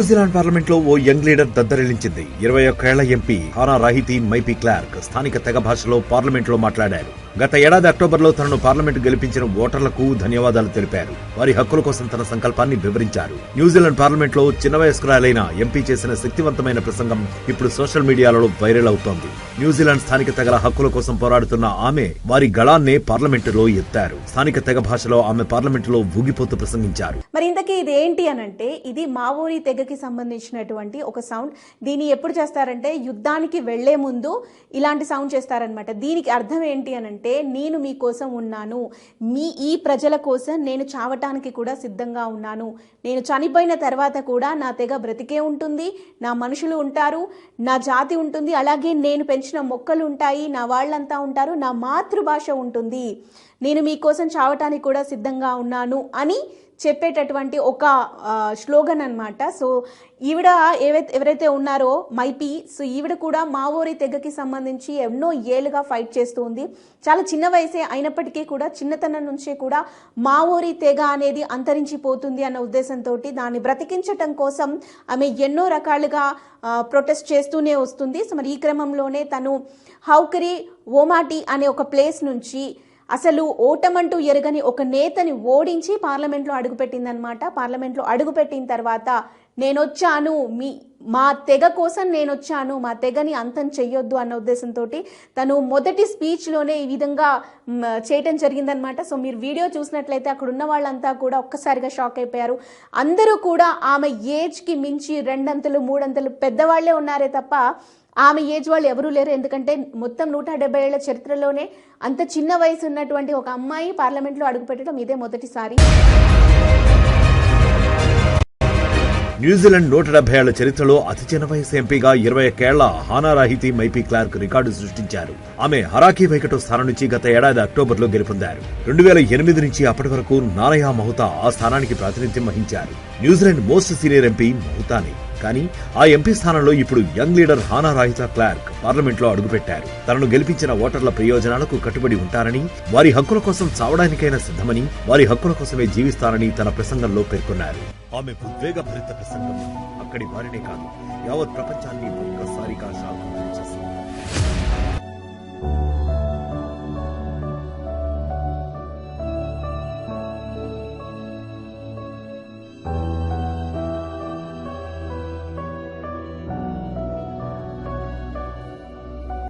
New Zealand parliament లో ఓ young leader దద్దరిల్లించింది. 21 ఏళ్ల MP హానా రాహితీ Maipi Clark స్థానిక తెగ భాషలో పార్లమెంట్ లో మాట్లాడారు. గత ఏడాది అక్టోబర్లో తనను పార్లమెంట్ గెలిపించిన ఓటర్లకు ధన్యవాదాలు తెలిపారు. వారి హక్కుల కోసం తన సంకల్పాన్ని వివరించారు. న్యూజిలాండ్ పార్లమెంట్ లో చిన్న వయస్కురాలైన ఎంపీ చేసిన శక్తివంతమైన ప్రసంగం ఇప్పుడు సోషల్ మీడియాలో వైరల్ అవుతోంది. న్యూజిలాండ్ స్థానిక తెగల హక్కుల కోసం పోరాడుతున్న ఆమె వారి గళాన్నే పార్లమెంటులో ఎత్తారు. స్థానిక తెగ భాషలో ఆమె పార్లమెంటులో ఊగిపోతూ ప్రసంగించారు. మరి ఇంతకీ ఇది ఏంటి అనంటే, ఇది మావోరీ తెగకి సంబంధించినటువంటి ఒక సౌండ్. దీన్ని ఎప్పుడు చేస్తారంటే యుద్ధానికి వెళ్లే ముందు ఇలాంటి సౌండ్ చేస్తారనమాట. దీనికి అర్థం ఏంటి అనంటే, నేను మీకోసం ఉన్నాను, ఈ ప్రజల కోసం నేను చావటానికి కూడా సిద్ధంగా ఉన్నాను, నేను చనిపోయిన తర్వాత కూడా నా తెగ బ్రతికే ఉంటుంది, నా మనుషులు ఉంటారు, నా జాతి ఉంటుంది, అలాగే నేను పెంచిన మొక్కలు ఉంటాయి, నా వాళ్ళంతా ఉంటారు, నా మాతృభాష ఉంటుంది, నేను మీకోసం చావటానికి కూడా సిద్ధంగా ఉన్నాను అని చెప్పేటటువంటి ఒక స్లోగన్ అన్నమాట. సో ఈవిడ ఎవరైతే ఉన్నారో మైపీ, సో ఈవిడ కూడా మావోరీ తెగకి సంబంధించి ఎన్నో ఏళ్ళుగా ఫైట్ చేస్తూ ఉంది. చాలా చిన్న వయసే అయినప్పటికీ కూడా చిన్నతనం నుంచే కూడా మావోరీ తెగ అనేది అంతరించిపోతుంది అన్న ఉద్దేశంతో దాన్ని బ్రతికించటం కోసం ఆమె ఎన్నో రకాలుగా ప్రొటెస్ట్ చేస్తూనే వస్తుంది. సో మరి ఈ క్రమంలోనే తను హౌకరీ ఓమాటి అనే ఒక ప్లేస్ నుంచి అసలు ఓటమంటూ ఎరగని ఒక నేతని ఓడించి పార్లమెంట్లో అడుగుపెట్టిందనమాట. పార్లమెంట్లో అడుగుపెట్టిన తర్వాత నేనొచ్చాను, మా తెగ కోసం నేనొచ్చాను, మా తెగని అంతం చెయ్యొద్దు అన్న ఉద్దేశంతో తను మొదటి స్పీచ్లోనే ఈ విధంగా చేయటం జరిగిందనమాట. సో మీరు వీడియో చూసినట్లయితే అక్కడ ఉన్న వాళ్ళంతా కూడా ఒక్కసారిగా షాక్ అయిపోయారు. అందరూ కూడా ఆమె ఏజ్కి మించి 2 అంతలు 3 అంతలు పెద్దవాళ్లే ఉన్నారే తప్ప ఆమె ఏజ్ వాళ్ళు ఎవరూ లేరు. ఎందుకంటే మొత్తం 170 ఏళ్ల చరిత్రలోనే అంత చిన్న వయసు ఉన్నటువంటి ఒక అమ్మాయి పార్లమెంట్లో అడుగుపెట్టడం ఇదే మొదటిసారి. న్యూజిలాండ్ 170 ఏళ్ల చరిత్రలో అతి చిన్న వయసు ఎంపీగా 21 ఏళ్ల హానా రాహితీ మైపీ క్లార్క్ రికార్డు సృష్టించారు. ఆమె హరాకీ వైకటో స్థానం నుంచి గత ఏడాది అక్టోబర్లో గెలుపొందారు. 2008 నుంచి అప్పటి వరకు నానయా మహుతా ఆ స్థానానికి ప్రాతినిధ్యం వహించారు. న్యూజిలాండ్ మోస్ట్ సీనియర్ ఎంపీ మహుతానే. కానీ ఆ ఎంపీ స్థానంలో ఇప్పుడు young leader Hana Rawhiti Clarke పార్లమెంట్లో అడుగుపెట్టారు. తనను గెలిపించిన ఓటర్ల ప్రయోజనాలకు కట్టుబడి ఉంటారని, వారి హక్కుల కోసం చావడానికైనా సిద్ధమని, వారి హక్కుల కోసమే జీవిస్తారని తన ప్రసంగంలో పేర్కొన్నారు. ఆమె ఉద్వేగభరిత ప్రసంగం అక్కడి వారినే కాదు, యావత్ ప్రపంచాన్ని ఒక్కసారిగా షాక్